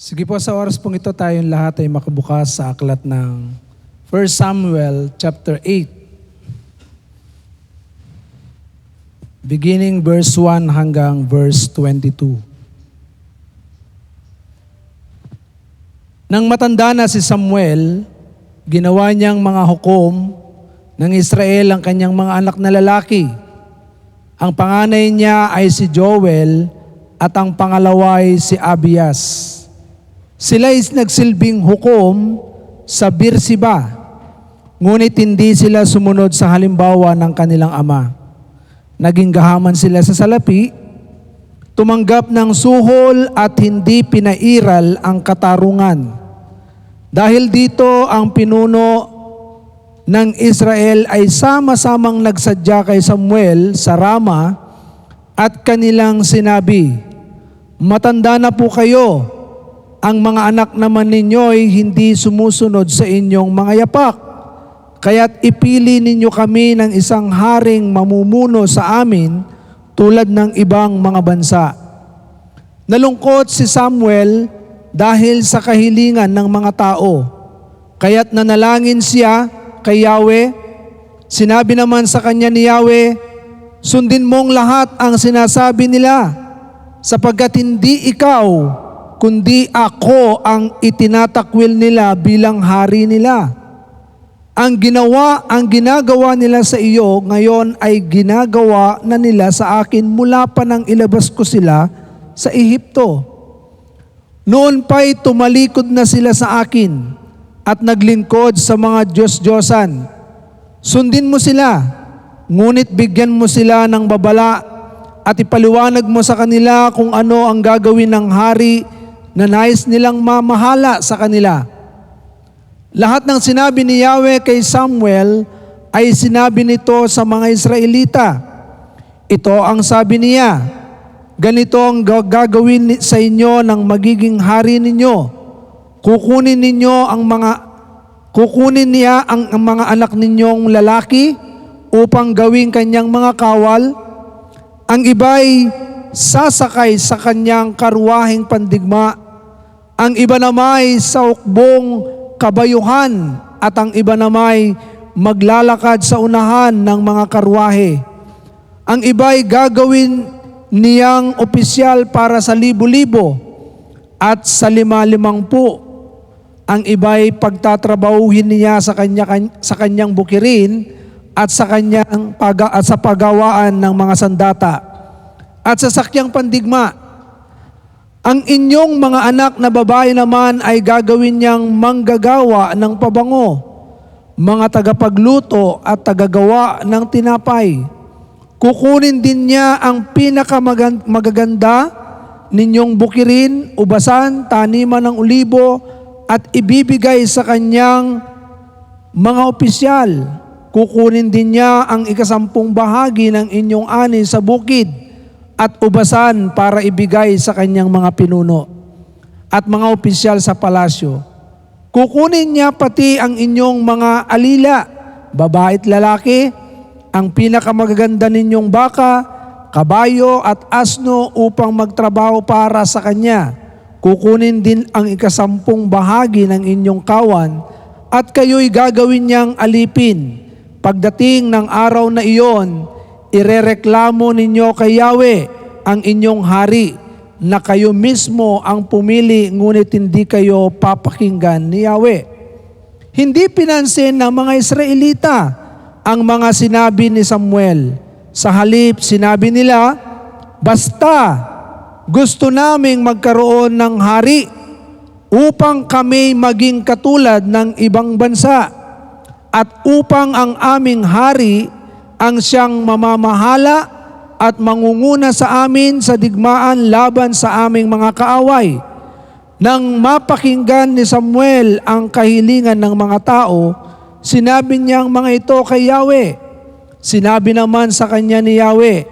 Sige po, sa oras pong ito tayong lahat ay makabukas sa aklat ng 1 Samuel chapter 8. Beginning verse 1 hanggang verse 22. Nang matanda na si Samuel, ginawa niyang mga hukom ng Israel ang kanyang mga anak na lalaki. Ang panganay niya ay si Joel at ang pangalawa ay si Abias. Sila ay nagsilbing hukom sa Beersheba, ngunit hindi sila sumunod sa halimbawa ng kanilang ama. Naging gahaman sila sa salapi, tumanggap ng suhol at hindi pinairal ang katarungan. Dahil dito ang pinuno ng Israel ay sama-samang nagsadya kay Samuel sa Rama at kanilang sinabi, "Matanda na po kayo. Ang mga anak naman ninyo ay hindi sumusunod sa inyong mga yapak. Kaya't ipili ninyo kami ng isang haring mamumuno sa amin tulad ng ibang mga bansa." Nalungkot si Samuel dahil sa kahilingan ng mga tao. Kaya't nanalangin siya kay Yahweh. Sinabi naman sa kanya ni Yahweh, "Sundin mong lahat ang sinasabi nila, sapagkat hindi ikaw kundi ako ang itinatakwil nila bilang hari nila. Ang ginagawa nila sa iyo ngayon ay ginagawa na nila sa akin mula pa nang ilabas ko sila sa Ehipto. Noon pa'y tumalikod na sila sa akin at naglingkod sa mga Diyos-Diyosan. Sundin mo sila, ngunit bigyan mo sila ng babala at ipaliwanag mo sa kanila kung ano ang gagawin ng hari na nais nilang mamahala sa kanila." Lahat ng sinabi ni Yahweh kay Samuel ay sinabi nito sa mga Israelita. Ito ang sabi niya, "Ganito ang gagawin sa inyo ng magiging hari ninyo. Kukunin niya ang mga anak ninyong lalaki upang gawing kanyang mga kawal. Ang iba'y sasakay sa kanyang karwaheng pandigma. Ang iba namay sa ukbong kabayuhan at ang iba namay maglalakad sa unahan ng mga karwahe. Ang iba'y gagawin niyang opisyal para sa libo-libo at sa lima-limangpu. Ang iba'y pagtatrabahuhin niya sa kanyang bukirin at sa paggawaan ng mga sandata at sa sakyang pandigma. Ang inyong mga anak na babae naman ay gagawin niyang manggagawa ng pabango, mga tagapagluto at tagagawa ng tinapay. Kukunin din niya ang pinakamagaganda ninyong bukirin, ubasan, taniman ng olibo at ibibigay sa kanyang mga opisyal. Kukunin din niya ang 10 bahagi ng inyong ani sa bukid at ubasan para ibigay sa kanyang mga pinuno at mga opisyal sa palasyo. Kukunin niya pati ang inyong mga alila, babae at lalaki, ang pinakamagaganda ninyong baka, kabayo at asno upang magtrabaho para sa kanya. Kukunin din ang 10 bahagi ng inyong kawan at kayo'y gagawin niyang alipin. Pagdating ng araw na iyon, irereklamo ninyo kay Yahweh ang inyong hari na kayo mismo ang pumili ngunit hindi kayo papakinggan ni Yahweh." Hindi pinansin ng mga Israelita ang mga sinabi ni Samuel. Sa halip, sinabi nila, "Basta gusto naming magkaroon ng hari upang kami maging katulad ng ibang bansa at upang ang aming hari ang siyang mamamahala at mangunguna sa amin sa digmaan laban sa aming mga kaaway." Nang mapakinggan ni Samuel ang kahilingan ng mga tao, sinabi niya ang mga ito kay Yahweh. Sinabi naman sa kanya ni Yahweh,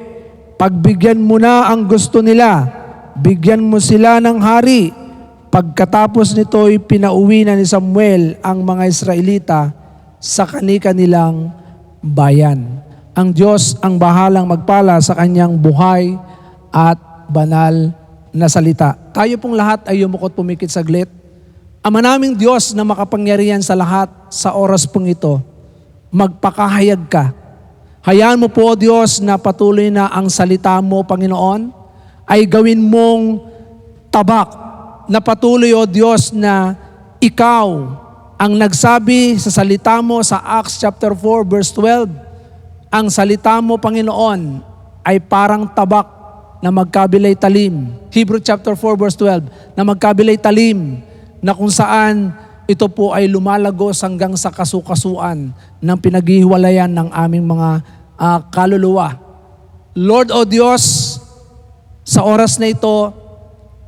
"Pagbigyan mo na ang gusto nila, bigyan mo sila ng hari." Pagkatapos nito'y pinauwi na ni Samuel ang mga Israelita sa kani-kanilang bayan. Ang Diyos ang bahalang magpala sa kanyang buhay at banal na salita. Tayo pong lahat ay yumukot pumikit saglit. Ama naming Diyos na makapangyarihan sa lahat, sa oras pong ito, magpakahayag ka. Hayaan mo po, O Diyos, na patuloy na ang salita mo, Panginoon, ay gawin mong tabak na patuloy, O Diyos, na ikaw ang nagsabi sa salita mo sa Acts chapter 4 verse 12, ang salita mo, Panginoon, ay parang tabak na magkabilay talim. Hebrew chapter 4 verse 12, na magkabilay talim, na kung saan ito po ay lumalagos hanggang sa kasukasuan ng pinaghihiwalayan ng aming mga kaluluwa. Lord o Diyos, sa oras na ito,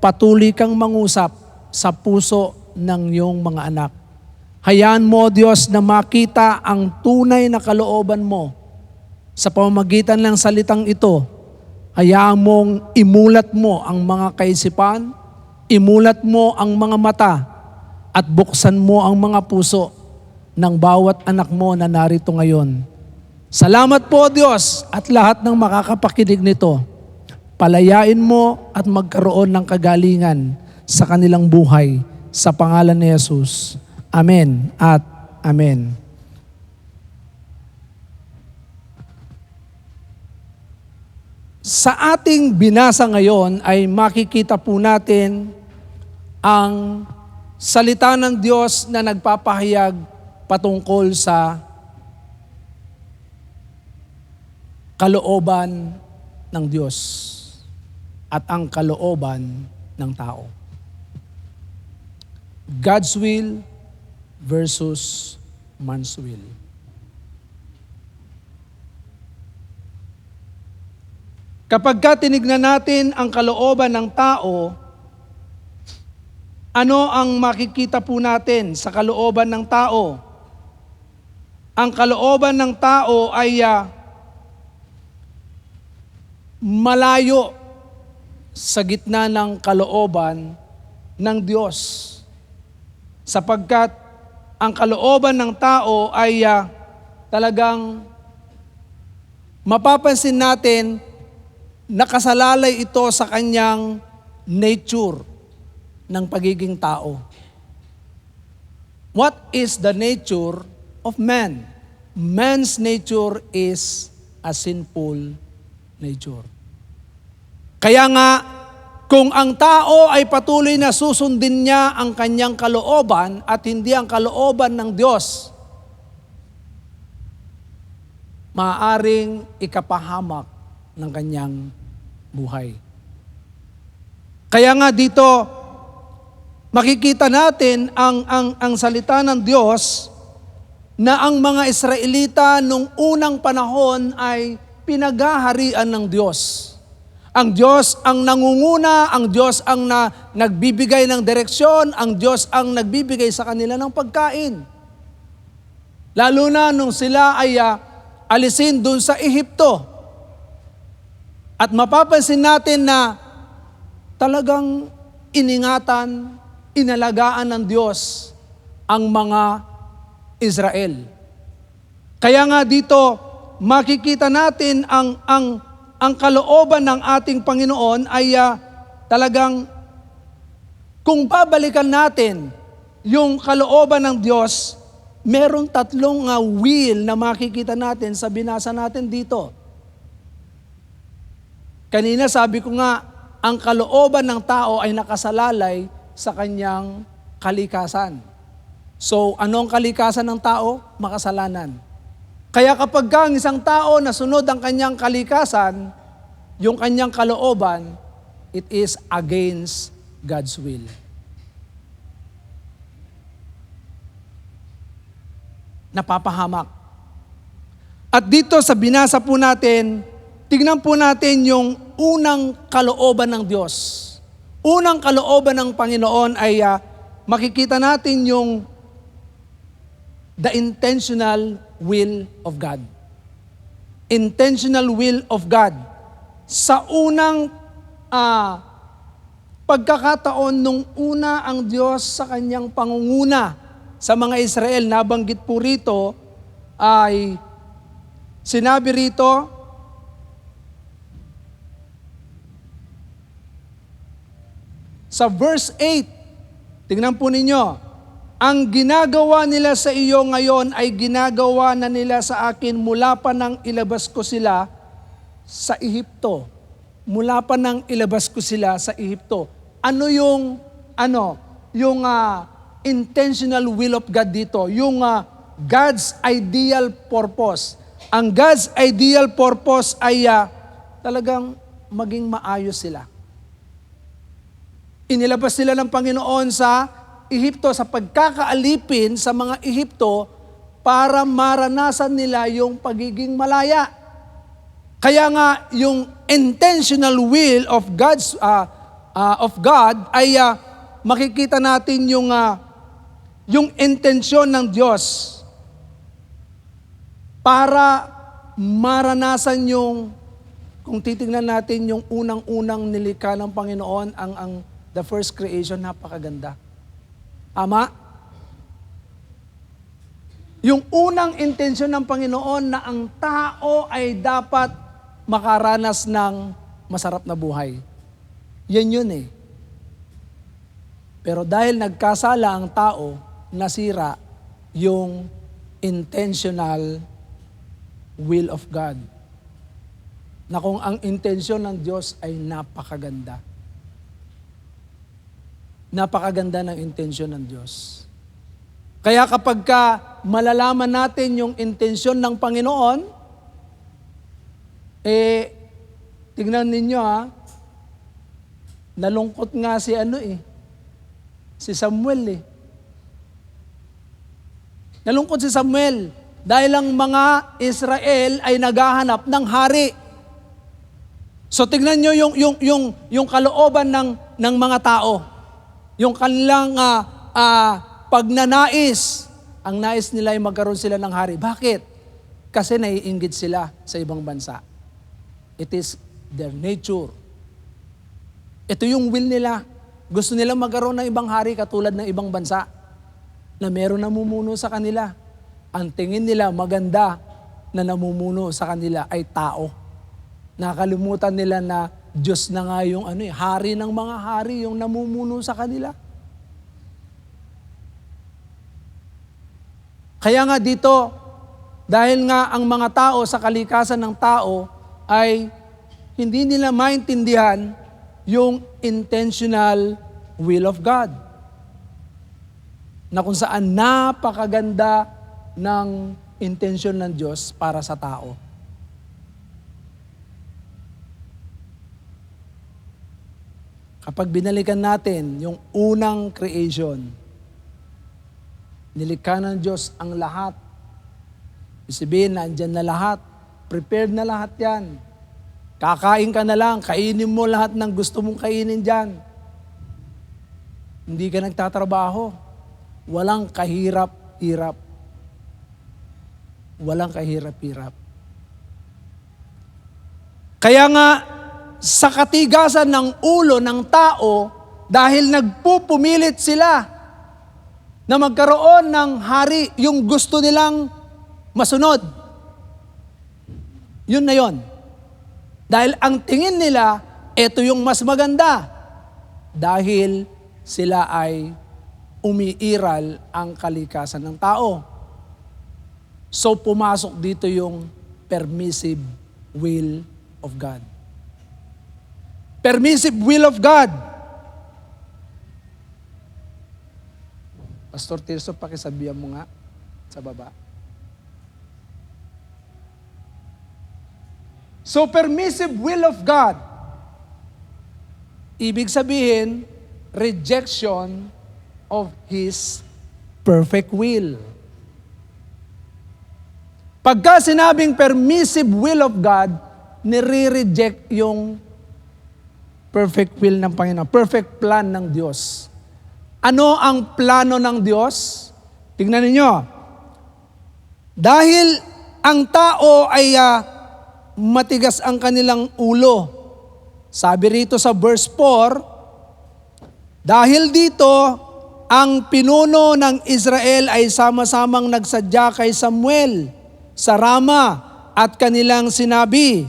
patuloy kang mangusap sa puso ng iyong mga anak. Hayaan mo, Diyos, na makita ang tunay na kalooban mo sa pamamagitan ng salitang ito. Hayaan mong imulat mo ang mga kaisipan, imulat mo ang mga mata, at buksan mo ang mga puso ng bawat anak mo na narito ngayon. Salamat po, Diyos, at lahat ng makakapakinig nito. Palayain mo at magkaroon ng kagalingan sa kanilang buhay sa pangalan ni Jesus. Amen at amen. Sa ating binasa ngayon ay makikita po natin ang salita ng Diyos na nagpapahayag patungkol sa kalooban ng Diyos at ang kalooban ng tao. God's will versus man's will. Kapag tinignan natin ang kalooban ng tao, ano ang makikita po natin sa kalooban ng tao? Ang kalooban ng tao ay malayo sa gitna ng kalooban ng Diyos. Sapagkat ang kalooban ng tao ay talagang mapapansin natin nakasalalay ito sa kanyang nature ng pagiging tao. What is the nature of man? Man's nature is a sinful nature. Kaya nga, kung ang tao ay patuloy na susundin niya ang kanyang kalooban at hindi ang kalooban ng Diyos, maaaring ikapahamak ng kanyang buhay. Kaya nga dito, makikita natin ang salita ng Diyos na ang mga Israelita nung unang panahon ay pinaghaharian ng Diyos. Ang Diyos ang nangunguna, ang Diyos ang nagbibigay ng direksyon, ang Diyos ang nagbibigay sa kanila ng pagkain. Lalo na nung sila ay alisin dun sa Ehipto. At mapapansin natin na talagang iningatan, inalagaan ng Diyos ang mga Israel. Kaya nga dito, makikita natin ang kalooban ng ating Panginoon ay talagang kung babalikan natin yung kalooban ng Diyos, merong tatlong will na makikita natin sa binasa natin dito. Kanina sabi ko nga, ang kalooban ng tao ay nakasalalay sa kanyang kalikasan. So, ano ang kalikasan ng tao? Makasalanan. Kaya kapag ang isang tao nasunod ang kanyang kalikasan, yung kanyang kalooban, it is against God's will. Napapahamak. At dito sa binasa po natin, tignan po natin yung unang kalooban ng Diyos. Unang kalooban ng Panginoon ay makikita natin yung the intentional will of God. Intentional will of God. Sa unang pagkakataon nung una ang Diyos sa kanyang pangunguna sa mga Israel, nabanggit po rito, ay sinabi rito, Sa verse 8, tingnan po ninyo, ang ginagawa nila sa iyo ngayon ay ginagawa na nila sa akin mula pa nang ilabas ko sila sa Ehipto. Mula pa nang ilabas ko sila sa Ehipto. Ano yung intentional will of God dito? Yung God's ideal purpose. Ang God's ideal purpose ay talagang maging maayos sila. Inilabas sila ng Panginoon sa Ehipto, sa pagkakaalipin sa mga Ehipto para maranasan nila yung pagiging malaya. Kaya nga yung intentional will of God ay makikita natin yung intensyon ng Diyos para maranasan yung, kung titingnan natin yung unang-unang nilikha ng Panginoon, ang the first creation, napakaganda. Ama? Yung unang intensyon ng Panginoon na ang tao ay dapat makaranas ng masarap na buhay. Yan yun eh. Pero dahil nagkasala ang tao, nasira yung intentional will of God. Na kung ang intensyon ng Diyos ay napakaganda. Napakaganda ng intensyon ng Diyos. Kaya kapag malalaman natin yung intensyon ng Panginoon, tingnan ninyo nalungkot nga si Samuel Nalungkot si Samuel dahil ang mga Israel ay naghahanap ng hari. So tingnan nyo yung kalooban ng mga tao. Yung kanilang pagnanais. Ang nais nila ay magkaroon sila ng hari. Bakit? Kasi naiinggit sila sa ibang bansa. It is their nature. Ito yung will nila. Gusto nila magkaroon ng ibang hari katulad ng ibang bansa na meron namumuno sa kanila. Ang tingin nila maganda na namumuno sa kanila ay tao. Nakalimutan nila na Diyos na nga yung hari ng mga hari, yung namumuno sa kanila. Kaya nga dito, dahil nga ang mga tao sa kalikasan ng tao ay hindi nila maintindihan yung intentional will of God. Na kung saan napakaganda ng intensyon ng Diyos para sa tao. Kapag binalikan natin yung unang creation, nilikha ng Diyos ang lahat. Isibihin, nandyan na lahat. Prepared na lahat yan. Kakain ka na lang, kainin mo lahat ng gusto mong kainin dyan. Hindi ka nagtatrabaho. Walang kahirap-hirap. Walang kahirap-hirap. Kaya nga, sa katigasan ng ulo ng tao, dahil nagpupumilit sila na magkaroon ng hari, yung gusto nilang masunod. Yun na yun. Dahil ang tingin nila, ito yung mas maganda. Dahil sila ay umiiral ang kalikasan ng tao. So pumasok dito yung permissive will of God. Permissive will of God. Pastor Tirso, pakisabihan mo nga sa baba. So, permissive will of God. Ibig sabihin, rejection of His perfect will. Pagka sinabing permissive will of God, nire-reject yung perfect will ng Panginoon, perfect plan ng Diyos. Ano ang plano ng Diyos? Tingnan ninyo. Dahil ang tao ay matigas ang kanilang ulo. Sabi rito sa verse 4, dahil dito, ang pinuno ng Israel ay sama-samang nagsadya kay Samuel sa Rama at kanilang sinabi,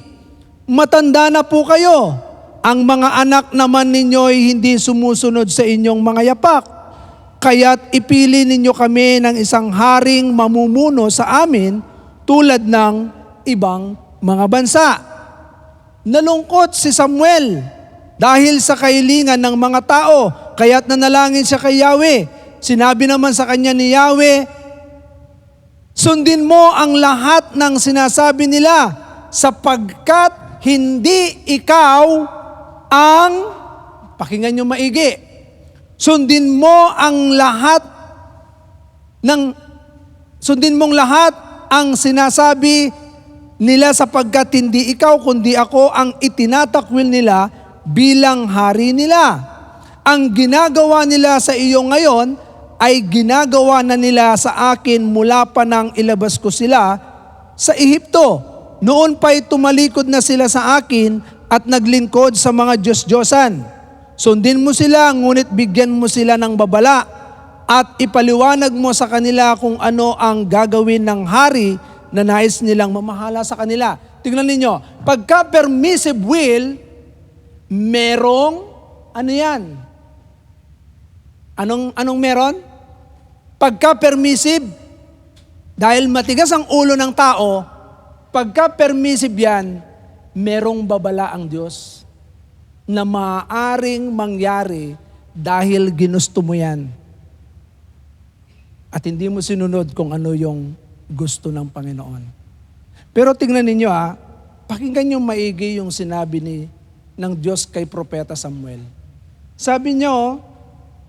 matanda na po kayo ang mga anak naman ninyo ay hindi sumusunod sa inyong mga yapak. Kaya't ipili ninyo kami ng isang haring mamumuno sa amin tulad ng ibang mga bansa. Nalungkot si Samuel dahil sa kahilingan ng mga tao, kaya't nanalangin siya kay Yahweh. Sinabi naman sa kanya ni Yahweh, sundin mo ang lahat ng sinasabi nila sapagkat hindi ikaw ang, pakinggan nyo maigi, sundin mong lahat ang sinasabi nila sapagkat hindi ikaw kundi ako ang itinatakwil nila bilang hari nila. Ang ginagawa nila sa iyo ngayon ay ginagawa na nila sa akin mula pa nang ilabas ko sila sa Ehipto. Noon pa'y tumalikod na sila sa akin at naglingkod sa mga Diyos-Diyosan. Sundin mo sila, ngunit bigyan mo sila ng babala at ipaliwanag mo sa kanila kung ano ang gagawin ng hari na nais nilang mamahala sa kanila. Tingnan ninyo, pagka permissive will, merong, ano yan? Anong meron? Pagka permissive, dahil matigas ang ulo ng tao, pagka permissive yan, merong babala ang Diyos na maaaring mangyari dahil ginusto mo yan. At hindi mo sinunod kung ano yung gusto ng Panginoon. Pero tingnan ninyo pakinggan nyo maigi yung sinabi ng Diyos kay Propeta Samuel. Sabi nyo,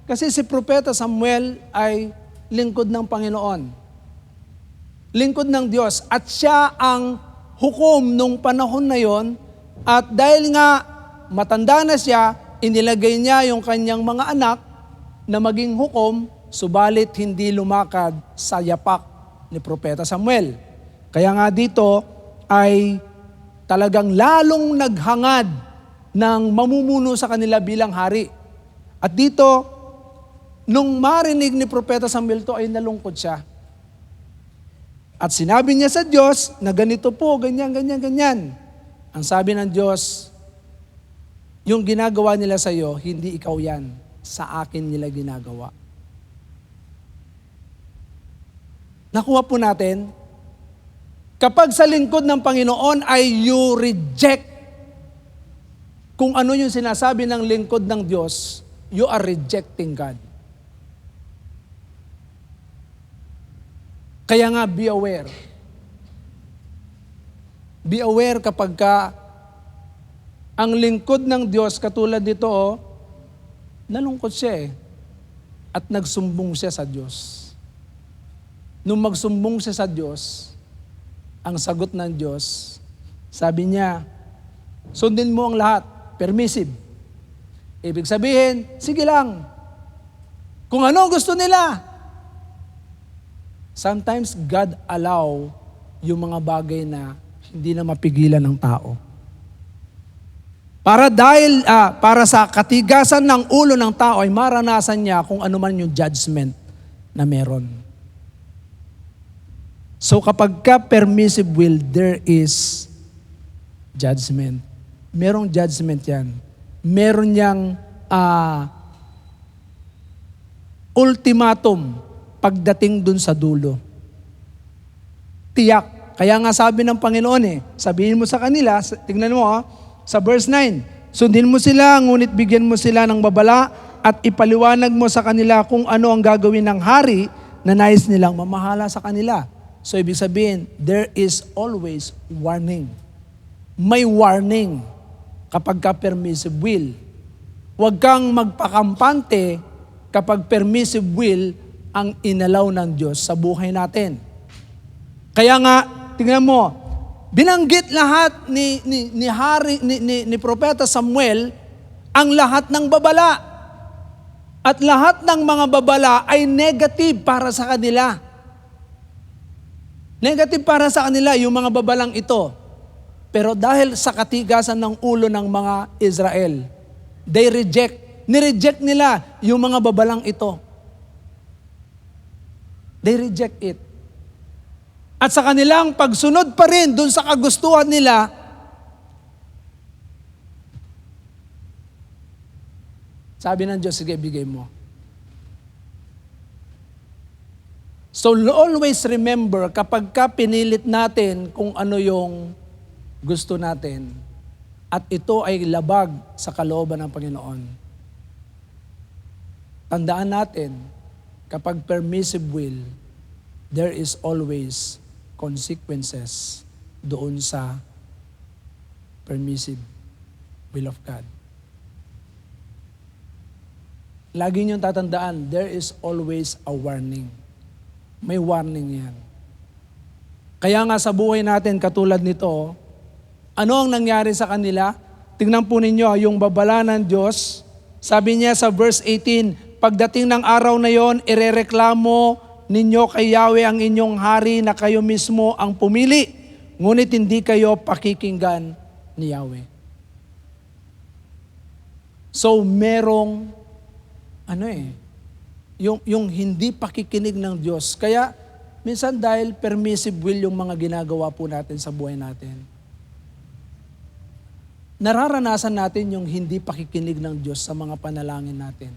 kasi si Propeta Samuel ay lingkod ng Panginoon. Lingkod ng Diyos. At siya ang hukom nung panahon na yon, at dahil nga matanda na siya, inilagay niya yung kanyang mga anak na maging hukom, subalit hindi lumakad sa yapak ni Propeta Samuel. Kaya nga dito ay talagang lalong naghangad ng mamumuno sa kanila bilang hari. At dito, nung marinig ni Propeta Samuel to ay nalungkot siya. At sinabi niya sa Diyos na ganito po, ganyan, ganyan, ganyan. Ang sabi ng Diyos, yung ginagawa nila sa iyo, hindi ikaw yan. Sa akin nila ginagawa. Nakuha po natin, kapag sa lingkod ng Panginoon ay you reject kung ano yung sinasabi ng lingkod ng Diyos, you are rejecting God. Kaya nga, be aware. Be aware kapag ang lingkod ng Diyos, katulad dito, nalungkot siya at nagsumbong siya sa Diyos. Nung magsumbong siya sa Diyos, ang sagot ng Diyos, sabi niya, sundin mo ang lahat, permissive. Ibig sabihin, sige lang. Kung ano gusto nila. Sometimes God allow yung mga bagay na hindi na mapigilan ng tao. Para sa katigasan ng ulo ng tao ay maranasan niya kung ano man yung judgment na meron. So kapag ka permissive will, there is judgment. Merong judgment yan. Meron niyang ultimatum pagdating dun sa dulo. Tiyak. Kaya nga sabi ng Panginoon sabihin mo sa kanila, tingnan mo sa verse 9, sundin mo sila, ngunit bigyan mo sila ng babala at ipaliwanag mo sa kanila kung ano ang gagawin ng hari na nais nilang mamahala sa kanila. So ibig sabihin, there is always warning. May warning kapag ka permissive will. Huwag kang magpakampante kapag permissive will ang inalaw ng Diyos sa buhay natin. Kaya nga, tingnan mo, binanggit lahat ni Propeta Samuel ang lahat ng babala. At lahat ng mga babala ay negative para sa kanila. Negative para sa kanila yung mga babalang ito. Pero dahil sa katigasan ng ulo ng mga Israel, nireject nila yung mga babalang ito. They reject it. At sa kanilang pagsunod pa rin dun sa kagustuhan nila, Sabi ng Diyos, sige, bigay mo. So always remember, kapag ka pinilit natin kung ano yung gusto natin, at ito ay labag sa kalooban ng Panginoon, tandaan natin, kapag permissive will, there is always consequences doon sa permissive will of God. Lagi niyong tatandaan, there is always a warning. May warning yan. Kaya nga sa buhay natin, katulad nito, ano ang nangyari sa kanila? Tingnan po ninyo, yung babala ng Diyos, sabi niya sa verse 18, pagdating ng araw na yon, irereklamo ninyo kay Yahweh ang inyong hari na kayo mismo ang pumili, ngunit hindi kayo pakikinggan ni Yahweh. So merong, yung hindi pakikinig ng Diyos. Kaya minsan dahil permissive will yung mga ginagawa po natin sa buhay natin, nararanasan natin yung hindi pakikinig ng Diyos sa mga panalangin natin.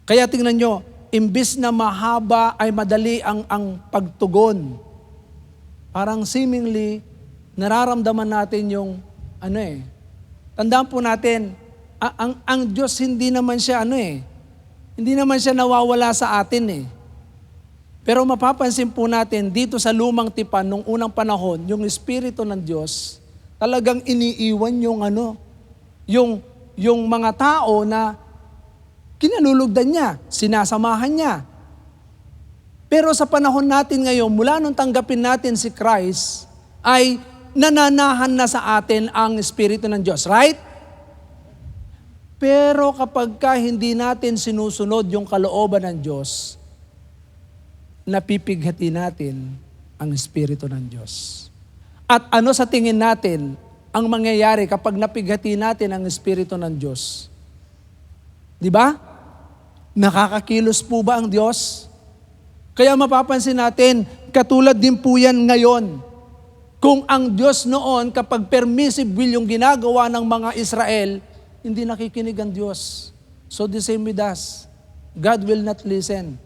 Kaya tingnan nyo, imbis na mahaba ay madali ang pagtugon, parang seemingly nararamdaman natin yung tandaan po natin, ang Diyos hindi naman siya hindi naman siya nawawala sa atin . Pero mapapansin po natin dito sa lumang tipan nung unang panahon, yung Espiritu ng Diyos talagang iniiwan yung mga tao na kinalulugdan niya, sinasamahan niya. Pero sa panahon natin ngayon, mula nung tanggapin natin si Christ, ay nananahan na sa atin ang Espiritu ng Diyos, right? Pero kapag hindi natin sinusunod yung kalooban ng Diyos, napipighati natin ang Espiritu ng Diyos. At ano sa tingin natin ang mangyayari kapag napighati natin ang Espiritu ng Diyos? Di ba? Nakakakilos po ba ang Diyos? Kaya mapapansin natin, katulad din po yan ngayon. Kung ang Diyos noon, kapag permissive will yung ginagawa ng mga Israel, hindi nakikinig ang Diyos. So the same with us. God will not listen.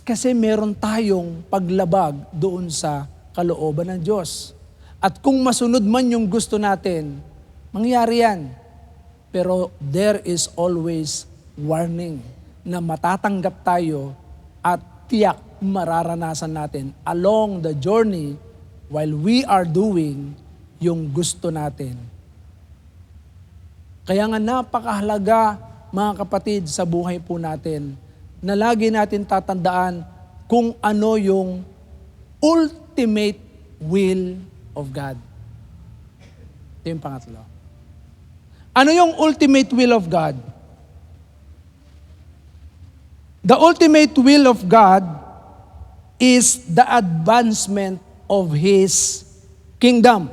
Kasi meron tayong paglabag doon sa kalooban ng Diyos. At kung masunod man yung gusto natin, mangyari yan. Pero there is always warning na matatanggap tayo at tiyak mararanasan natin along the journey while we are doing yung gusto natin. Kaya nga napakahalaga, mga kapatid, sa buhay po natin na lagi natin tatandaan kung ano yung ultimate will of God. Ito yung pangatlo. Ano yung ultimate will of God? The ultimate will of God is the advancement of His kingdom.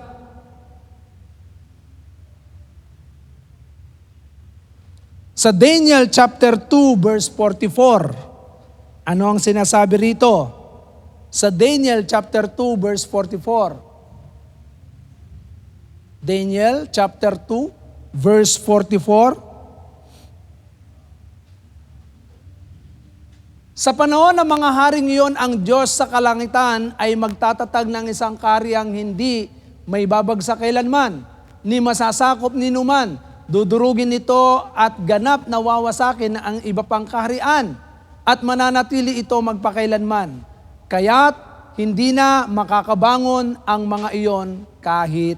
Sa Daniel chapter 2 verse 44, ano ang sinasabi rito? Sa Daniel chapter 2 verse 44. Daniel chapter 2 verse 44. Sa panahon ng mga haring iyon, ang Diyos sa kalangitan ay magtatatag ng isang karyang hindi may babagsak kailanman, ni masasakop ni numan. Dudurugin nito at ganap na wawasakin ang iba pang kaharian at mananatili ito magpakailanman. Kaya't hindi na makakabangon ang mga iyon kahit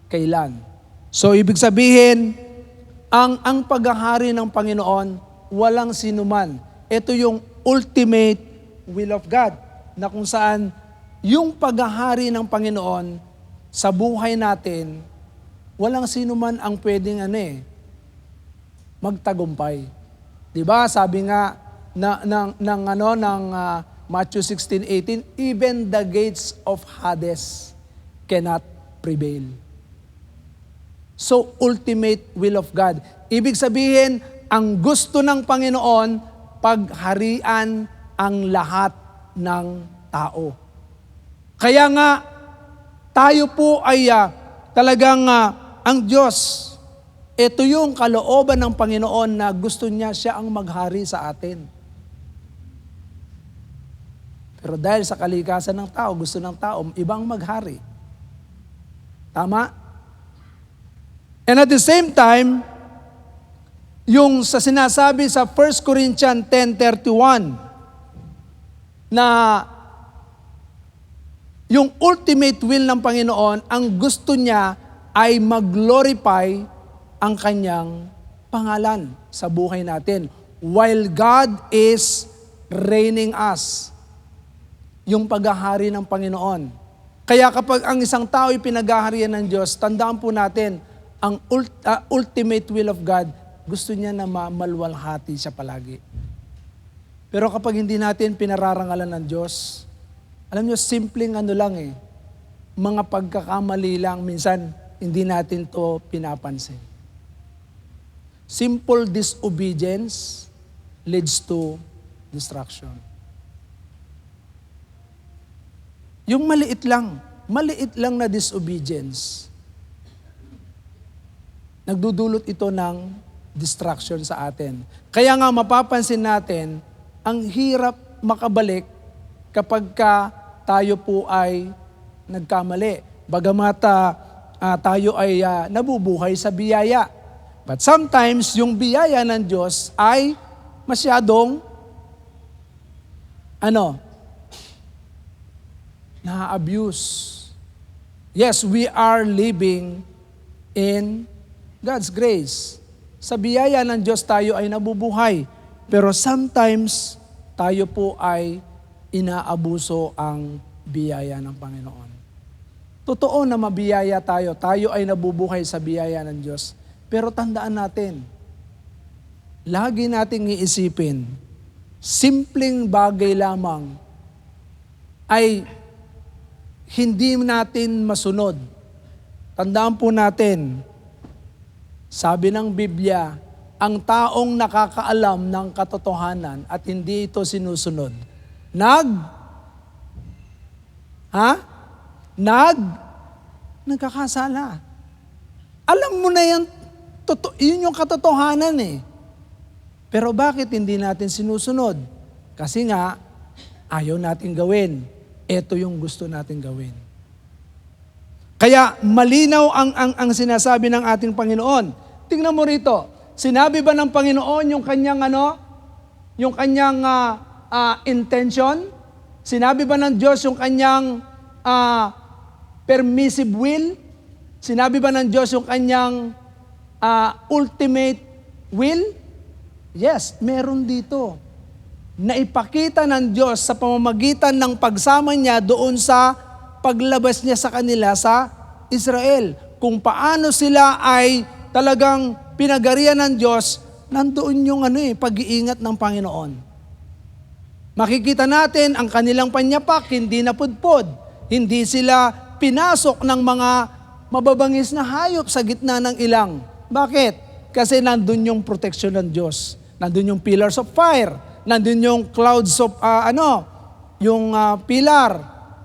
kailan. So ibig sabihin, ang paghahari ng Panginoon, walang sinuman. Ito yung ultimate will of God, na kung saan yung paghahari ng Panginoon sa buhay natin, walang sino man ang pwedeng magtagumpay. 'Di ba? Sabi nga ng Matthew 16:18, even the gates of Hades cannot prevail. So ultimate will of God. Ibig sabihin, ang gusto ng Panginoon, pagharian ang lahat ng tao. Kaya nga tayo po ay talagang ang Diyos, ito yung kalooban ng Panginoon na gusto niya siya ang maghari sa atin. Pero dahil sa kalikasan ng tao, gusto ng tao, ibang maghari. Tama? And at the same time, yung sa sinasabi sa 1 Corinthians 10:31, na yung ultimate will ng Panginoon, ang gusto niya ay mag-glorify ang kanyang pangalan sa buhay natin. While God is reigning us. Yung paghahari ng Panginoon. Kaya kapag ang isang tao ay pinaghaharian ng Diyos, tandaan po natin, ang ultimate will of God, gusto niya na malwalhati siya palagi. Pero kapag hindi natin pinararangalan ng Diyos, alam niyo, simpleng mga pagkakamali lang, minsan hindi natin to pinapansin. Simple disobedience leads to destruction. Yung maliit lang na disobedience, nagdudulot ito ng distraction sa atin. Kaya nga mapapansin natin, ang hirap makabalik kapag tayo po ay nagkamali. Bagamat tayo ay nabubuhay sa biyaya. But sometimes, yung biyaya ng Diyos ay masyadong na-abuse. Yes, we are living in God's grace. Sa biyaya ng Diyos tayo ay nabubuhay. Pero sometimes, tayo po ay inaabuso ang biyaya ng Panginoon. Totoo na mabiyaya tayo. Tayo ay nabubuhay sa biyaya ng Diyos. Pero tandaan natin, lagi nating iisipin, simpleng bagay lamang ay hindi natin masunod. Tandaan po natin, sabi ng Biblia, ang taong nakakaalam ng katotohanan at hindi ito sinusunod, nagkakasala. Alam mo na yan, yun yung katotohanan eh. Pero bakit hindi natin sinusunod? Kasi nga, ayaw natin gawin. Ito yung gusto natin gawin. Kaya malinaw ang sinasabi ng ating Panginoon. Tingnan mo rito. Sinabi ba ng Panginoon yung kanyang intention? Sinabi ba ng Diyos yung kanyang permissive will? Sinabi ba ng Diyos yung kanyang ultimate will? Yes, meron dito. Naipakita ng Diyos sa pamamagitan ng pagsama niya doon sa paglabas niya sa kanila sa Israel. Kung paano sila ay talagang pinagarian ng Diyos, nandoon yung pag-iingat ng Panginoon. Makikita natin ang kanilang panyapak, hindi napudpod. Hindi sila pinasok ng mga mababangis na hayop sa gitna ng ilang. Bakit? Kasi nandun yung proteksyon ng Diyos. Nandun yung pillars of fire. Nandun yung clouds of, pilar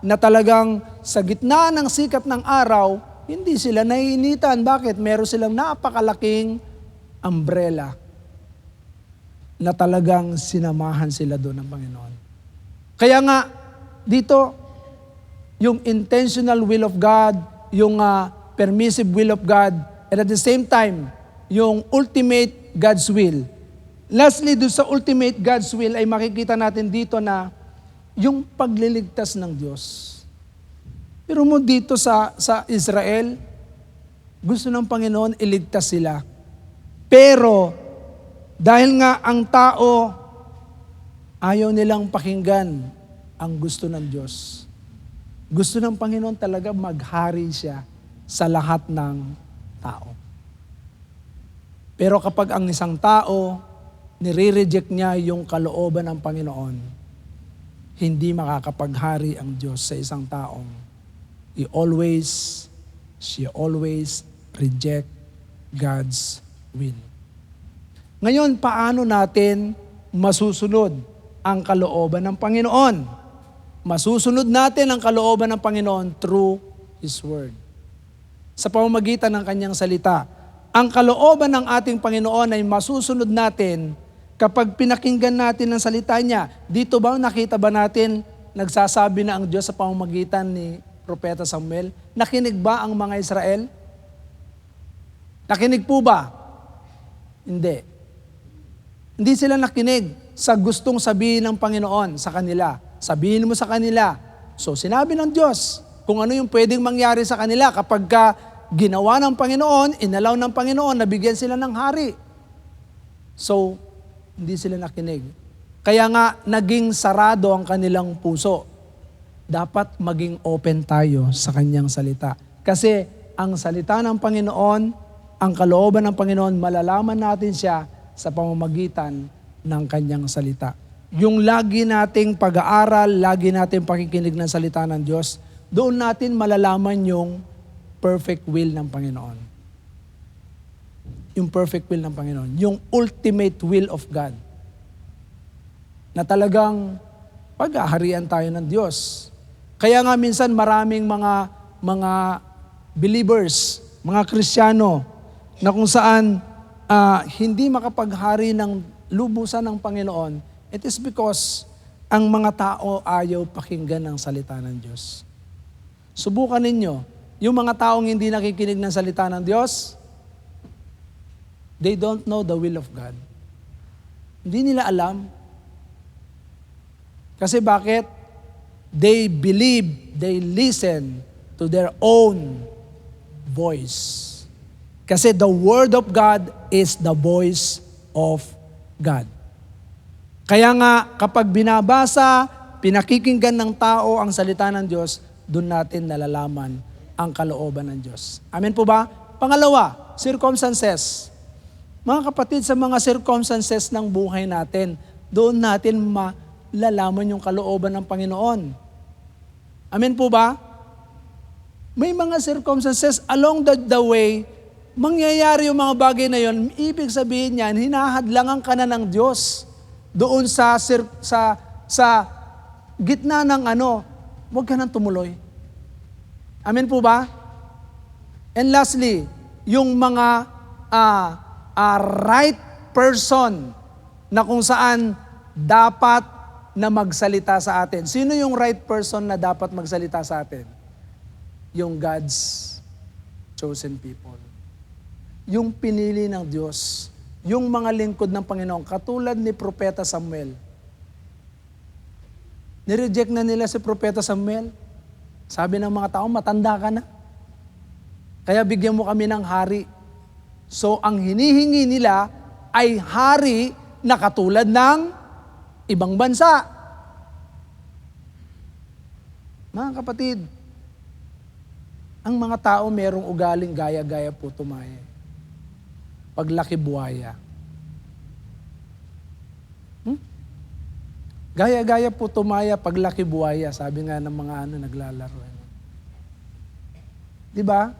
na talagang sa gitna ng sikat ng araw, hindi sila naiinitan. Bakit? Meron silang napakalaking umbrella na talagang sinamahan sila doon ng Panginoon. Kaya nga, dito, yung intentional will of God, yung permissive will of God, and at the same time, yung ultimate God's will. Lastly, doon sa ultimate God's will ay makikita natin dito na yung pagliligtas ng Diyos. Pero mo dito sa Israel, gusto ng Panginoon iligtas sila. Pero dahil nga ang tao ayaw nilang pakinggan ang gusto ng Diyos. Gusto ng Panginoon talaga maghari siya sa lahat ng tao. Pero kapag ang isang tao nire-reject niya yung kalooban ng Panginoon, hindi makakapaghari ang Diyos sa isang taong she always reject God's will. Ngayon, paano natin masusunod ang kalooban ng Panginoon? Masusunod natin ang kalooban ng Panginoon through His Word. Sa pamamagitan ng Kanyang salita. ang kalooban ng ating Panginoon ay masusunod natin kapag pinakinggan natin ang salita niya. Dito ba, nakita ba natin, nagsasabi na ang Diyos sa pamamagitan ni Propeta Samuel? Nakinig ba ang mga Israel? Nakinig po ba? Hindi. Hindi sila nakinig sa gustong sabihin ng Panginoon sa kanila. Sabihin mo sa kanila. So sinabi ng Diyos kung ano yung pwedeng mangyari sa kanila kapag ginawa ng Panginoon, inalaw ng Panginoon, nabigyan sila ng hari. So, hindi sila nakinig. Kaya nga, naging sarado ang kanilang puso. Dapat maging open tayo sa kanyang salita. Kasi ang salita ng Panginoon, ang kalooban ng Panginoon, malalaman natin siya sa pamamagitan ng kanyang salita. Yung lagi nating pag-aaral, lagi nating pakikinig ng salita ng Diyos, doon natin malalaman yung perfect will ng Panginoon. Yung perfect will ng Panginoon. Yung ultimate will of God. Na talagang pag-aharian tayo ng Diyos. Kaya nga minsan maraming mga believers, mga Kristiyano, na kung saan hindi makapaghari ng lubusan ng Panginoon, it is because ang mga tao ayaw pakinggan ng salita ng Diyos. Subukan ninyo, yung mga taong hindi nakikinig ng salita ng Diyos, they don't know the will of God. Hindi nila alam. Kasi bakit? They believe, they listen to their own voice. Kasi the Word of God is the voice of God. Kaya nga, kapag binabasa, pinakikinggan ng tao ang salita ng Diyos, doon natin nalalaman ang kalooban ng Diyos. Amen po ba? Pangalawa, circumstances. Mga kapatid, sa mga circumstances ng buhay natin, doon natin malalaman yung kalooban ng Panginoon. Amen po ba? May mga circumstances along the way, mangyayari yung mga bagay na yon, ibig sabihin niyan, hinahadlangan ka na ng Diyos doon sa gitna ng huwag ka nang tumuloy. Amen po ba? And lastly, yung mga right person na kung saan dapat na magsalita sa atin. Sino yung right person na dapat magsalita sa atin? Yung God's chosen people. Yung pinili ng Diyos. Yung mga lingkod ng Panginoon, katulad ni Propeta Samuel. Nireject na nila si Propeta Samuel. Sabi ng mga tao, matanda ka na. Kaya bigyan mo kami ng hari. So ang hinihingi nila ay hari na katulad ng ibang bansa. Mga kapatid, ang mga tao merong ugaling gaya-gaya po tumayo. Paglaki buhaya. Gaya-gaya po tumaya, paglaki buhaya, sabi nga ng mga naglalaro. Di ba?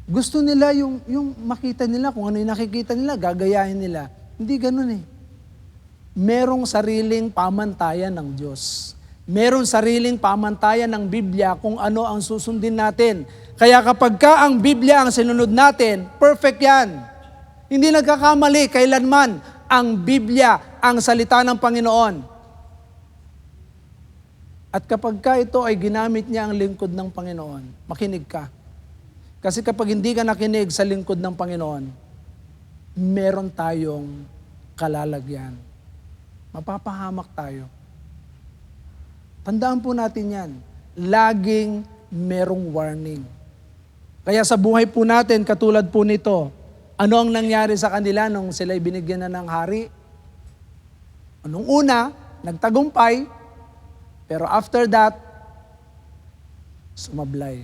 Gusto nila yung makita nila, kung ano yung nakikita nila, gagayahin nila. Hindi ganun eh. Merong sariling pamantayan ng Diyos. Merong sariling pamantayan ng Biblia kung ano ang susundin natin. Kaya kapag ang Biblia ang sinunod natin, perfect yan. Hindi nagkakamali kailanman ang Biblia, ang salita ng Panginoon. At kapag ito ay ginamit niya ang lingkod ng Panginoon, makinig ka. Kasi kapag hindi ka nakinig sa lingkod ng Panginoon, meron tayong kalalagyan. Mapapahamak tayo. Tandaan po natin yan. Laging merong warning. Kaya sa buhay po natin, katulad po nito, ano ang nangyari sa kanila nung sila'y binigyan na ng hari? Nung una, nagtagumpay, pero after that, sumablay.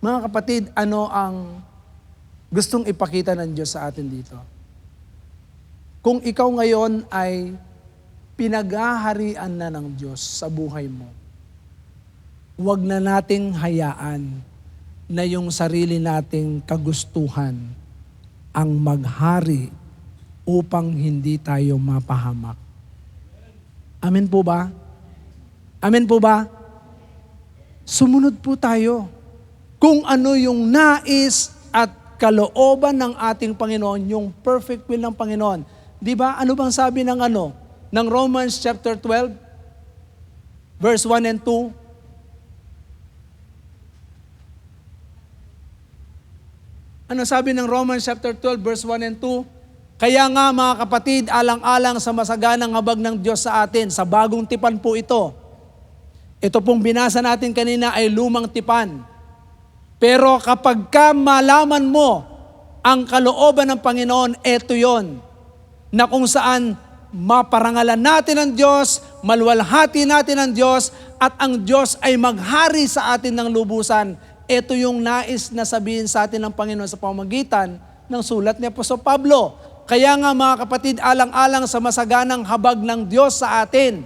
Mga kapatid, ano ang gustong ipakita ng Diyos sa atin dito? Kung ikaw ngayon ay pinaghaharian na ng Diyos sa buhay mo, huwag na nating hayaan na yung sarili nating kagustuhan ang maghari upang hindi tayo mapahamak. Amen po ba? Amen po ba? Sumunod po tayo. kung ano yung nais at kalooban ng ating Panginoon, yung perfect will ng Panginoon. Di ba? Ano bang sabi ng Romans chapter 12, verse 1 and 2? Ano sabi ng Romans chapter 12, verse 1 and 2? Kaya nga mga kapatid, alang-alang sa masaganang habag ng Diyos sa atin, sa bagong tipan po ito. Ito pong binasa natin kanina ay lumang tipan. Pero kapag ka malaman mo ang kalooban ng Panginoon, ito yon, na kung saan maparangalan natin ang Diyos, maluwalhati natin ang Diyos, at ang Diyos ay maghari sa atin ng lubusan. Ito yung nais na sabihin sa atin ng Panginoon sa pamamagitan ng sulat ni Apostol Pablo. Kaya nga mga kapatid, alang-alang sa masaganang habag ng Diyos sa atin,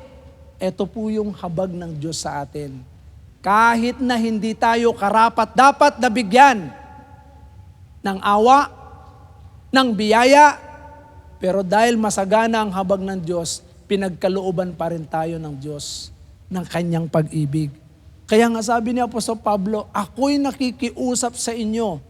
ito po yung habag ng Diyos sa atin. Kahit na hindi tayo karapat-dapat na bigyan ng awa, ng biyaya, pero dahil masagana ang habag ng Diyos, pinagkalooban pa rin tayo ng Diyos, ng kanyang pag-ibig. Kaya nga sabi ni Apostol Pablo, ako'y nakikiusap sa inyo,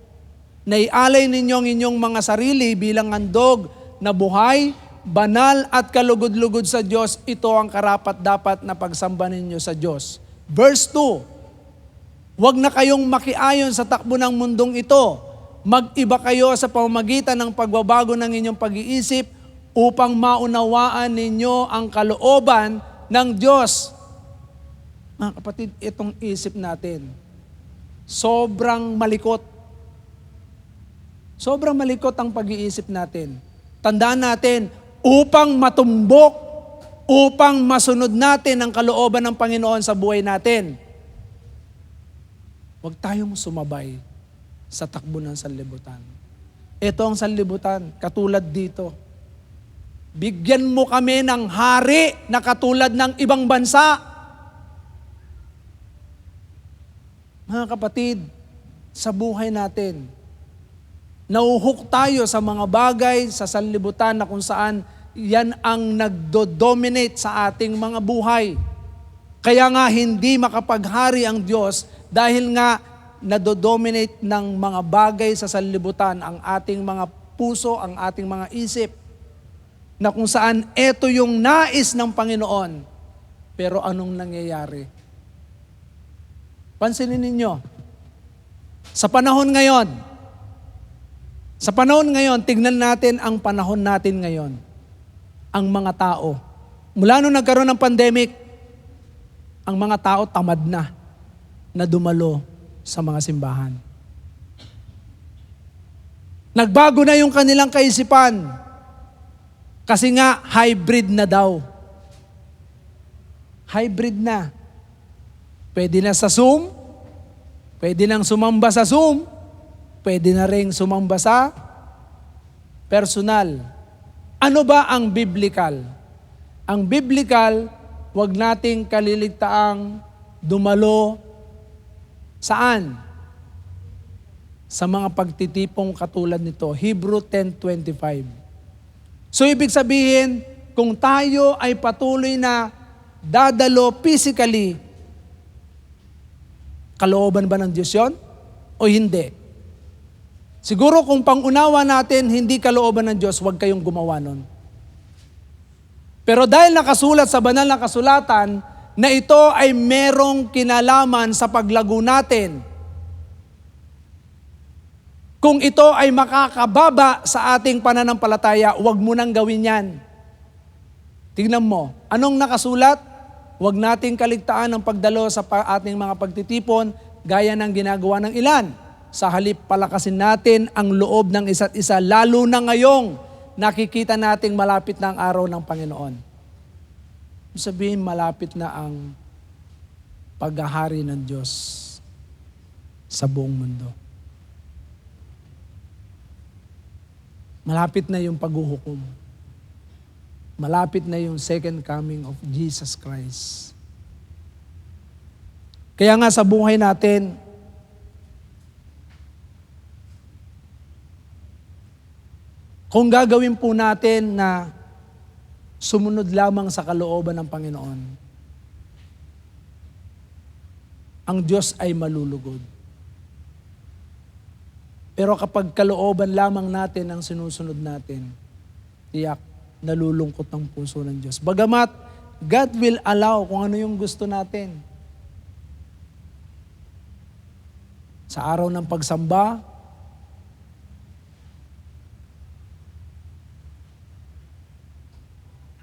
na ialay ninyo ang inyong mga sarili bilang handog na buhay, banal at kalugod-lugod sa Diyos. Ito ang karapat-dapat na pagsamba ninyo sa Diyos. Verse 2, huwag na kayong makiayon sa takbo ng mundong ito. Mag-iba kayo sa pamamagitan ng pagbabago ng inyong pag-iisip upang maunawaan ninyo ang kalooban ng Diyos. Mga kapatid, itong isip natin, sobrang malikot. Sobrang malikot ang pag-iisip natin. Tandaan natin, upang matumbok, upang masunod natin ang kalooban ng Panginoon sa buhay natin, huwag tayong sumabay sa takbo ng sanlibutan. Ito ang sanlibutan, katulad dito. Bigyan mo kami ng hari na katulad ng ibang bansa. Mga kapatid, sa buhay natin, nauhok tayo sa mga bagay sa sanlibutan na kung saan yan ang nagdo-dominate sa ating mga buhay. Kaya nga hindi makapaghari ang Diyos dahil nga nadodominate ng mga bagay sa sanlibutan ang ating mga puso, ang ating mga isip, na kung saan ito yung nais ng Panginoon. Pero anong nangyayari? Pansinin ninyo, sa panahon ngayon, tignan natin ang panahon natin ngayon. Ang mga tao, mula nung nagkaroon ng pandemic, ang mga tao tamad na dumalo sa mga simbahan. Nagbago na yung kanilang kaisipan kasi nga hybrid na daw. Hybrid na. Pwede na sa Zoom, pwede nang sumamba sa Zoom, pwede na ring sumamba sa personal. Ano ba ang biblical? Ang biblical, wag nating kaliligtaang dumalo saan? Sa mga pagtitipong katulad nito. Hebrew 10:25. So ibig sabihin, kung tayo ay patuloy na dadalo physically, kalooban ba ng Diyos yun? O hindi? Siguro kung pangunawa natin, hindi kalooban ng Diyos, huwag kayong gumawa nun. Pero dahil nakasulat sa banal na kasulatan, na ito ay merong kinalaman sa paglago natin. Kung ito ay makakababa sa ating pananampalataya, huwag mo nang gawin yan. Tingnan mo, anong nakasulat? Huwag nating kaligtaan ang pagdalo sa ating mga pagtitipon gaya ng ginagawa ng ilan. Sa halip palakasin natin ang loob ng isa't isa, lalo na ngayong nakikita nating malapit na ang araw ng Panginoon. Sabihin, malapit na ang paghahari ng Diyos sa buong mundo. Malapit na yung paghuhukom. Malapit na yung second coming of Jesus Christ. Kaya nga sa buhay natin, kung gagawin po natin na sumunod lamang sa kalooban ng Panginoon, ang Diyos ay malulugod. Pero kapag kalooban lamang natin ang sinusunod natin, tiyak, nalulungkot ang puso ng Diyos. Bagamat, God will allow kung ano yung gusto natin. Sa araw ng pagsamba,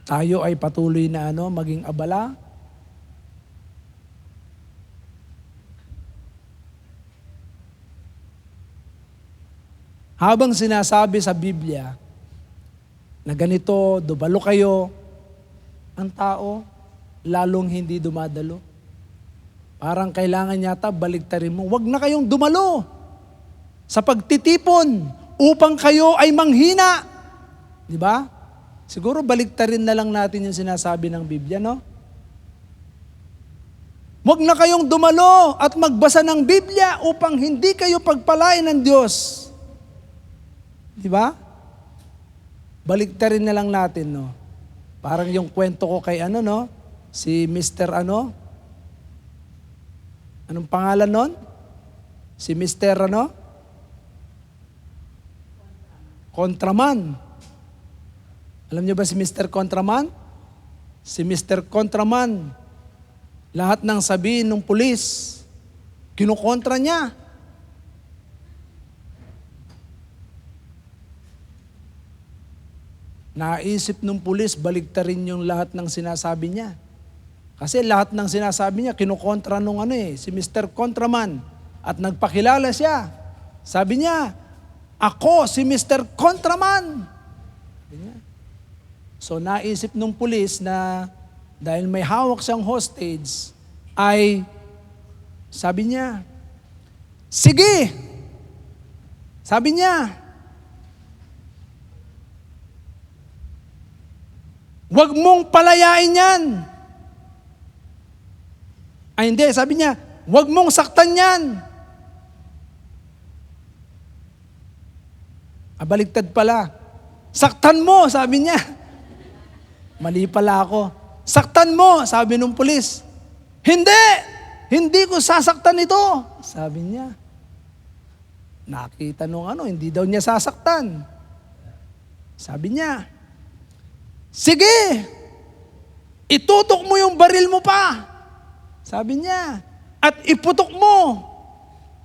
tayo ay patuloy na maging abala. Habang sinasabi sa Biblia na ganito, dumalo kayo, ang tao lalong hindi dumadalo. Parang kailangan yata baligtarin mo, wag na kayong dumalo sa pagtitipon upang kayo ay manghina. Di ba? Siguro baligtarin na lang natin yung sinasabi ng Biblia, no? Wag na kayong dumalo at magbasa ng Biblia upang hindi kayo pagpalain ng Diyos. Di ba? Baligtarin na lang natin, no? Parang yung kwento ko kay si Mr. Anong pangalan nun? Si Mr. Contraman. Alam niyo ba si Mr. Contraman? Si Mr. Contraman, lahat ng sabihin ng pulis, kinukontra niya. Naisip ng pulis, baligtarin yung lahat ng sinasabi niya. Kasi lahat ng sinasabi niya, kinukontra nung si Mr. Contraman. At nagpakilala siya. Sabi niya, ako si Mr. Contraman. So naisip nung pulis na dahil may hawak siyang hostage, ay sabi niya, sige! Sabi niya, wag mong palayain yan. Ay hindi, sabi niya, wag mong saktan yan. Baligtad pala. Saktan mo, sabi niya. Mali pala ako. Saktan mo, sabi nung pulis. Hindi ko sasaktan ito, sabi niya. Nakita nung hindi daw niya sasaktan. Sabi niya, sige, itutok mo yung baril mo pa. Sabi niya, at iputok mo.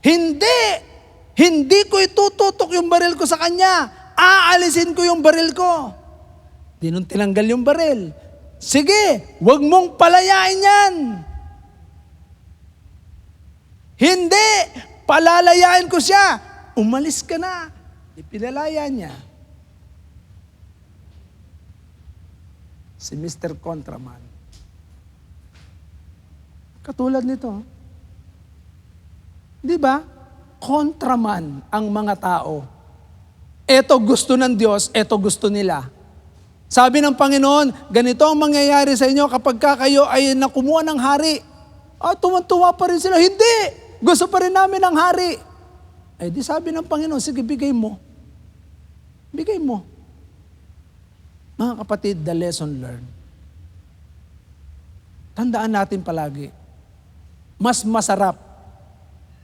Hindi ko itututok yung baril ko sa kanya. Aalisin ko yung baril ko. Di nung tinanggal yung baril. Sige, wag mong palayain yan. Hindi, palalayain ko siya. Umalis ka na. Ipinalaya niya. Si Mr. Contraman. Katulad nito. Di ba? Contraman ang mga tao. Ito gusto ng Diyos, ito gusto nila. Sabi ng Panginoon, ganito ang mangyayari sa inyo kapag kayo ay nakumuha ng hari. Tuwan-tuwa pa rin sila. Hindi! Gusto pa rin namin ng hari. Di sabi ng Panginoon, sige, bigay mo. Bigay mo. Mga kapatid, the lesson learned. Tandaan natin palagi, mas masarap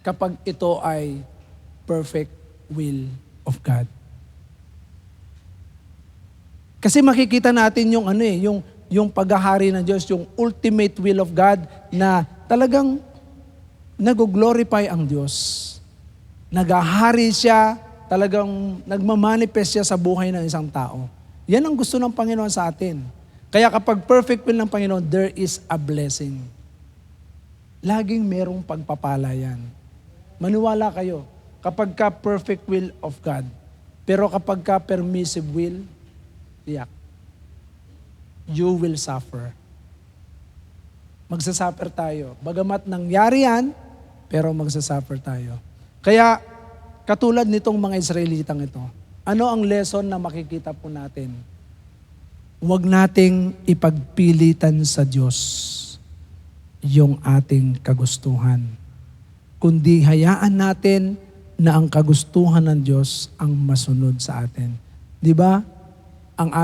kapag ito ay perfect will of God. Kasi makikita natin yung paghahari ng Diyos, yung ultimate will of God na talagang nag-glorify ang Diyos. Naghahari siya, talagang nagmamanifest siya sa buhay ng isang tao. Yan ang gusto ng Panginoon sa atin. Kaya kapag perfect will ng Panginoon, there is a blessing. Laging merong pagpapala yan. Maniwala kayo, kapag ka perfect will of God, pero kapag ka permissive will, tiyak, you will suffer. Magsasuffer tayo. Bagamat nangyari yan, pero magsasuffer tayo. Kaya, katulad nitong mga Israelitang ito, ano ang lesson na makikita po natin? Huwag nating ipagpilitan sa Diyos yung ating kagustuhan. Kundi hayaan natin na ang kagustuhan ng Diyos ang masunod sa atin. Di ba? Ang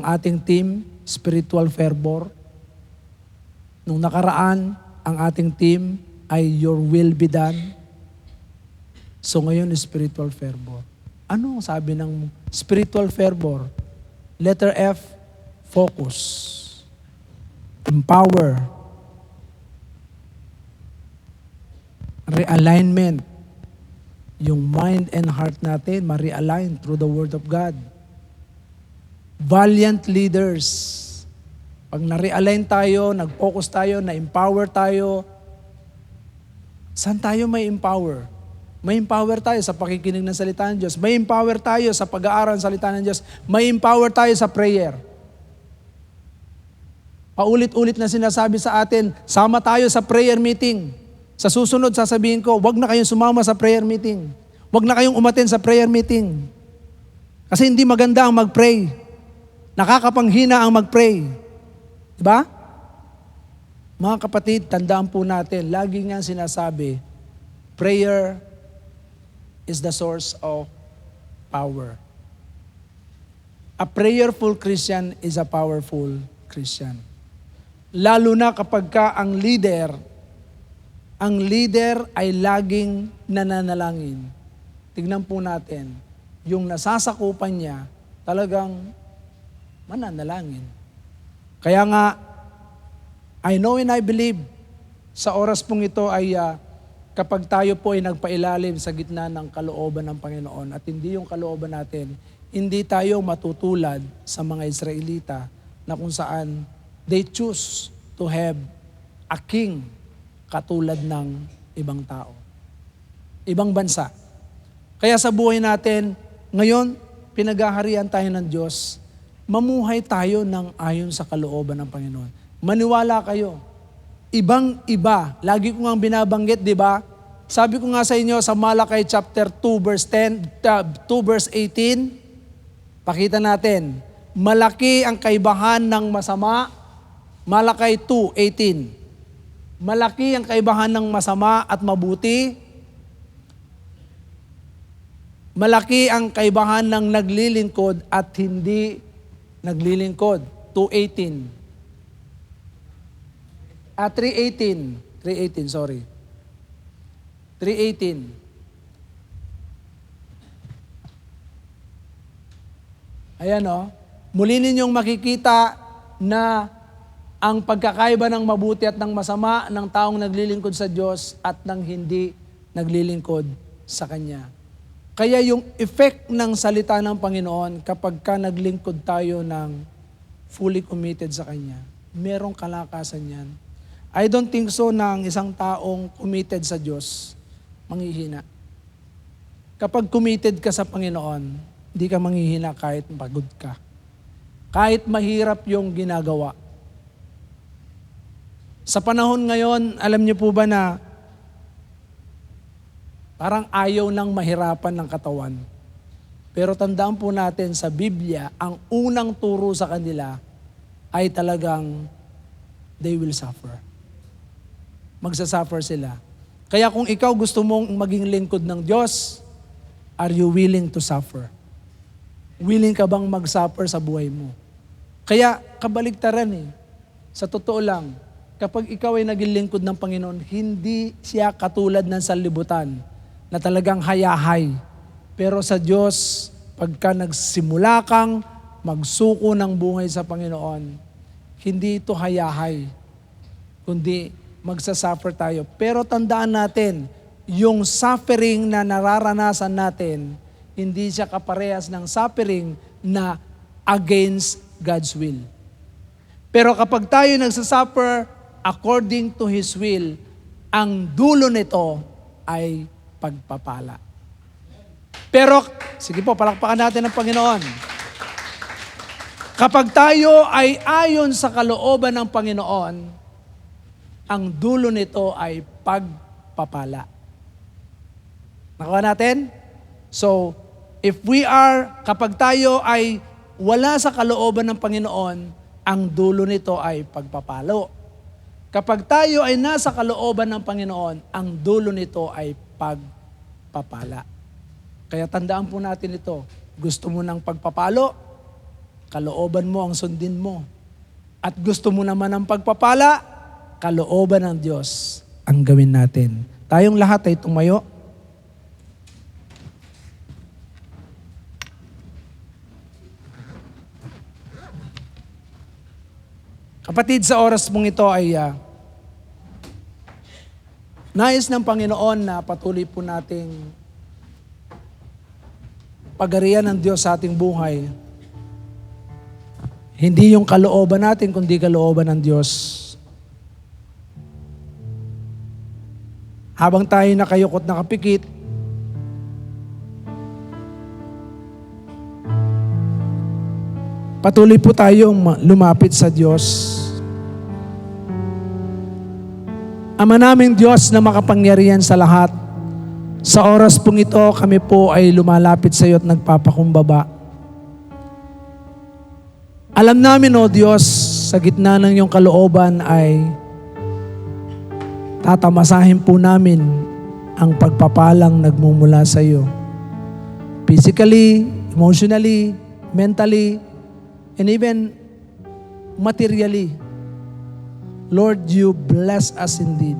ating team, Spiritual Fervor, nung nakaraan, ang ating team ay Your Will Be Done. So ngayon, spiritual fervor. Ano ang sabi ng spiritual fervor? Letter F, focus. Empower. Realignment. Yung mind and heart natin, ma-realign through the Word of God. Valiant leaders. Pag na-realign tayo, nag-focus tayo, na-empower tayo, saan tayo may empower? May empower tayo sa pakikinig ng salita ng Diyos. May empower tayo sa pag-aaral ng salita ng Diyos. May empower tayo sa prayer. Paulit-ulit na sinasabi sa atin, sama tayo sa prayer meeting. Sa susunod, sasabihin ko, wag na kayong sumama sa prayer meeting. Wag na kayong umattend sa prayer meeting. Kasi hindi maganda ang mag-pray. Nakakapanghina ang mag-pray. Diba? Mga kapatid, tandaan po natin, lagi nga sinasabi, prayer is the source of power. A prayerful Christian is a powerful Christian. Lalo na kapag ka ang leader ay laging nananalangin. Tignan po natin, yung nasasakupan niya, talagang mananalangin. Kaya nga, I know and I believe, sa oras pong ito ay kapag tayo po ay nagpailalim sa gitna ng kalooban ng Panginoon at hindi yung kalooban natin, hindi tayo matutulad sa mga Israelita na kung saan they choose to have a king katulad ng ibang tao. Ibang bansa. Kaya sa buhay natin, ngayon, pinaghaharian tayo ng Diyos, mamuhay tayo ng ayon sa kalooban ng Panginoon. Maniwala kayo. Ibang-iba. Lagi ko nga binabanggit, di ba? Sabi ko nga sa inyo sa Malakay chapter 2 verse 18, pakita natin, malaki ang kaibahan ng masama. Malakay 2:18. Malaki ang kaibahan ng masama at mabuti. Malaki ang kaibahan ng naglilingkod at hindi naglilingkod. 2:18. 3:18, sorry. 3:18. Ayan o. Muli ninyong makikita na ang pagkakaiba ng mabuti at ng masama ng taong naglilingkod sa Diyos at ng hindi naglilingkod sa Kanya. Kaya yung effect ng salita ng Panginoon kapag ka naglingkod tayo ng fully committed sa Kanya, merong kalakasan yan. I don't think so na ang isang taong committed sa Diyos, manghihina. Kapag committed ka sa Panginoon, hindi ka manghihina kahit pagod ka. Kahit mahirap yung ginagawa. Sa panahon ngayon, alam niyo po ba na parang ayaw nang mahirapan ng katawan. Pero tandaan po natin sa Biblia, ang unang turo sa kanila ay talagang they will suffer. Magsasuffer sila. Kaya kung ikaw gusto mong maging lingkod ng Diyos, are you willing to suffer? Willing ka bang mag-suffer sa buhay mo? Kaya kabaligtaran Sa totoo lang, kapag ikaw ay naging lingkod ng Panginoon, hindi siya katulad ng sanlibutan na talagang hayahay. Pero sa Diyos, pagka nagsimula kang magsuko ng buhay sa Panginoon, hindi ito hayahay, kundi magsasuffer tayo. Pero tandaan natin, yung suffering na nararanasan natin, hindi siya kaparehas ng suffering na against God's will. Pero kapag tayo nagsasuffer according to His will, ang dulo nito ay pagpapala. Pero, sige po, palakpakan natin ang Panginoon. Kapag tayo ay ayon sa kalooban ng Panginoon, ang dulo nito ay pagpapala. Nakuha natin? So, kapag tayo ay wala sa kalooban ng Panginoon, ang dulo nito ay pagpapalo. Kapag tayo ay nasa kalooban ng Panginoon, ang dulo nito ay pagpapala. Kaya tandaan po natin ito. Gusto mo ng pagpapalo, kalooban mo ang sundin mo. At gusto mo naman ng pagpapala, kalooban ng Diyos ang gawin natin. Tayong lahat ay tumayo. Kapatid, sa oras mong ito ay nais ng Panginoon na patuloy po nating pagarian ng Diyos sa ating buhay. Hindi yung kalooban natin, kundi kalooban ng Diyos. Habang tayo nakayukot nakapikit, patuloy po tayong lumapit sa Diyos. Ama naming Diyos na makapangyarihan sa lahat, sa oras pong ito, kami po ay lumalapit sa iyo at nagpapakumbaba. Alam namin, O Diyos, sa gitna ng iyong kalooban ay tatamasahin po namin ang pagpapalang nagmumula sa iyo. Physically, emotionally, mentally, and even materially. Lord, you bless us indeed.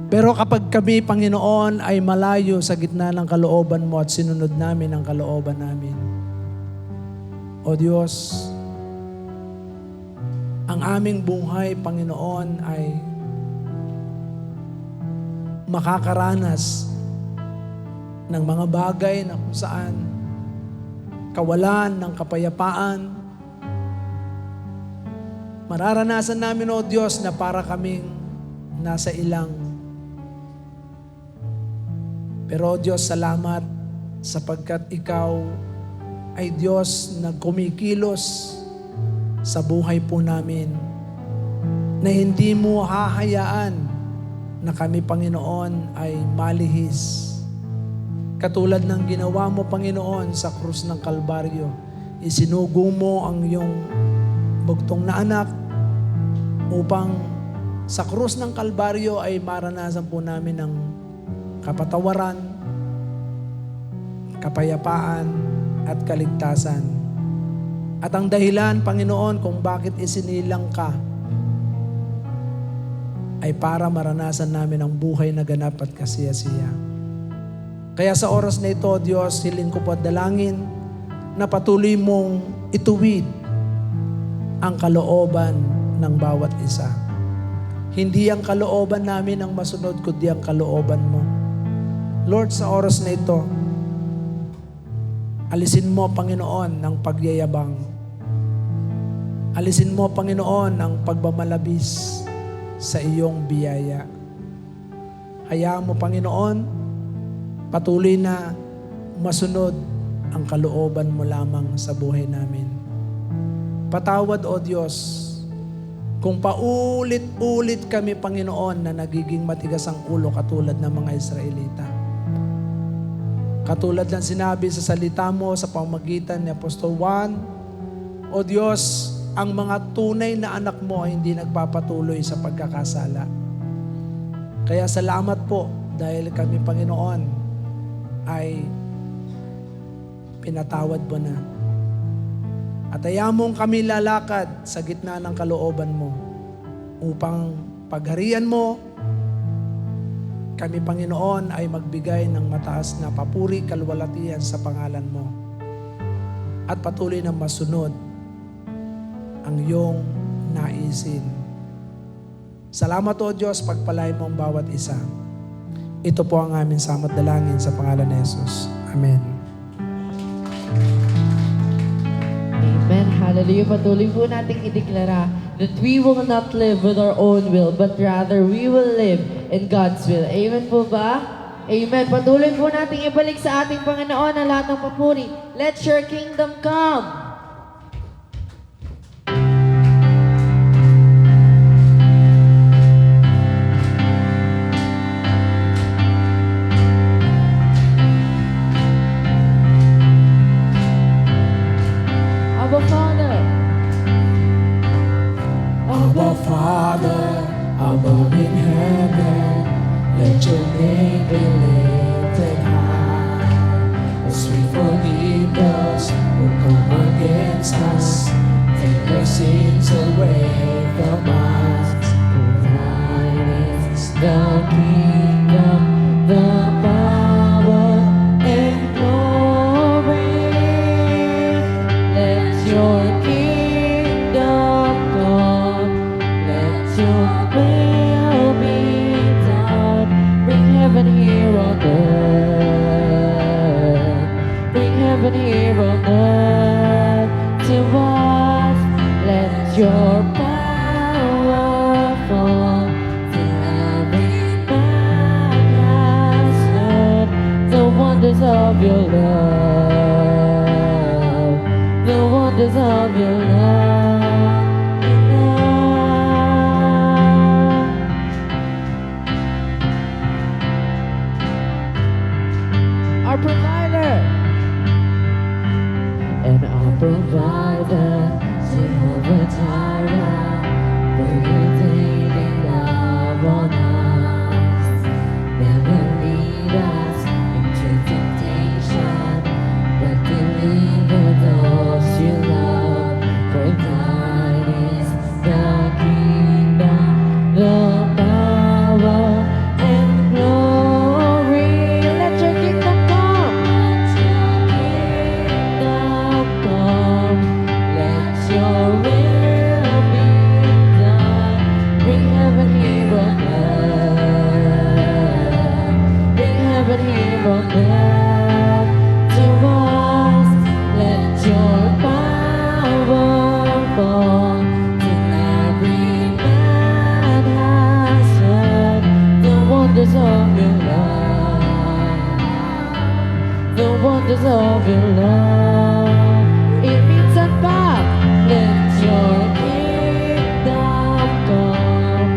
Pero kapag kami, Panginoon, ay malayo sa gitna ng kalooban mo at sinunod namin ang kalooban namin, O Diyos, ang aming buhay, Panginoon, ay makakaranas ng mga bagay na kung saan kawalan ng kapayapaan. Mararanasan namin, O Diyos, na para kaming nasa ilang. Pero, O Diyos, salamat sapagkat Ikaw ay Diyos na kumikilos sa buhay po namin, na hindi mo hahayaan na kami, Panginoon, ay malihis. Katulad ng ginawa mo, Panginoon, sa krus ng Kalbaryo, isinugo mo ang iyong bugtong na anak upang sa krus ng Kalbaryo ay maranasan po namin ang kapatawaran, kapayapaan, at kaligtasan. At ang dahilan, Panginoon, kung bakit isinilang ka ay para maranasan namin ang buhay na ganap at kasiyasiya. Kaya sa oras na ito, Diyos, hiling ko po at dalangin na patuloy mong ituwid ang kalooban ng bawat isa. Hindi ang kalooban namin ang masunod, kundi ang kalooban mo. Lord, sa oras na ito, alisin mo, Panginoon, ang pagyayabang. Alisin mo, Panginoon, ang pagmamalabis sa iyong biyaya. Hayaan mo, Panginoon, patuloy na masunod ang kalooban mo lamang sa buhay namin. Patawad, O Diyos, kung paulit-ulit kami, Panginoon, na nagiging matigas ang ulo katulad ng mga Israelita. Katulad ng sinabi sa salita mo sa pamamagitan ni Apostol Juan, O Diyos, ang mga tunay na anak mo ay hindi nagpapatuloy sa pagkakasala. Kaya salamat po dahil kami, Panginoon, ay pinatawad mo na. At hayaan mong kami lalakad sa gitna ng kalooban mo upang pagharian mo, kami, Panginoon, ay magbigay ng mataas na papuri, kalwalatian sa pangalan mo. At patuloy na masunod ang iyong naisin. Salamat, O Diyos, pagpalain mo ang bawat isa. Ito po ang aming samot dalangin sa pangalan ni Jesus. Amen. Amen. Hallelujah. Patuloy po nating ideklara that we will not live with our own will, but rather we will live in God's will. Amen po ba? Amen. Patuloy po nating ibalik sa ating Panginoon ang lahat ng papuri. Let your kingdom come. Our Father. Our Father, above in heaven, let your name be lifted high. As we forgive those who come against us, take their sins away from us. Thine is the kingdom, the power, and glory. Let your kingdom wonders of your love, the wonders of your love. Our provider and our provider, Jehovah Jireh, pervading love on us. Never lead us into temptation, but deliver those you love. For thine is the kingdom, the power, and glory. Let your kingdom come. Let your kingdom come. Let your will be done. Bring heaven here on earth. Bring heaven here on earth to us. Let your power fall till every man has heard the wonders of your love, the wonders of your love. It means that back. Let your kingdom come.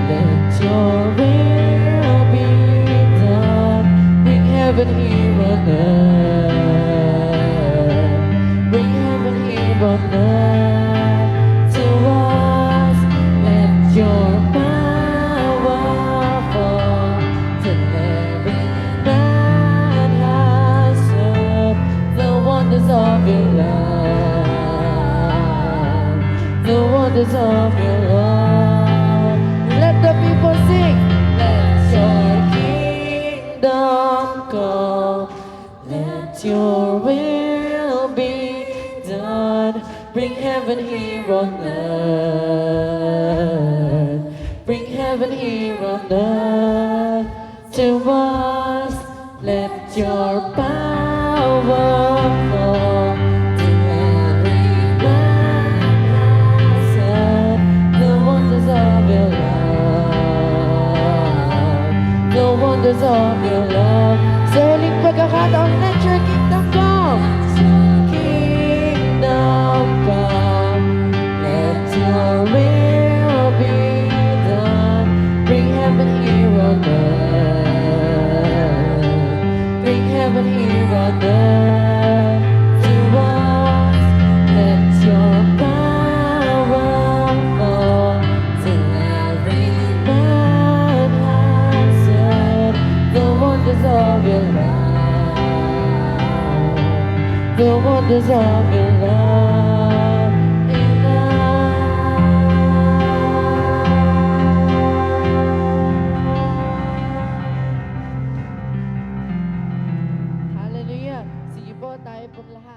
Let your will be done. Bring heaven here on earth. Bring heaven here on earth to us. Let your power fall till every man has heard the wonders of your love, the wonders of your love. Let the people sing. Let your kingdom come. Let your will be done. Bring heaven here on earth. Bring heaven here on earth to us. Let your power fall till every man has heard the wonders of your love, the wonders of your love. Sa huling pagkakataon, let your kingdom come. Kingdom come. Let your will be done. Bring heaven here on earth. Bring heaven here on earth to us. Let your power fall till every man has heard the wonders of your love, the wonders of your love in us. Hallelujah. Sige po, tayo pong lahat.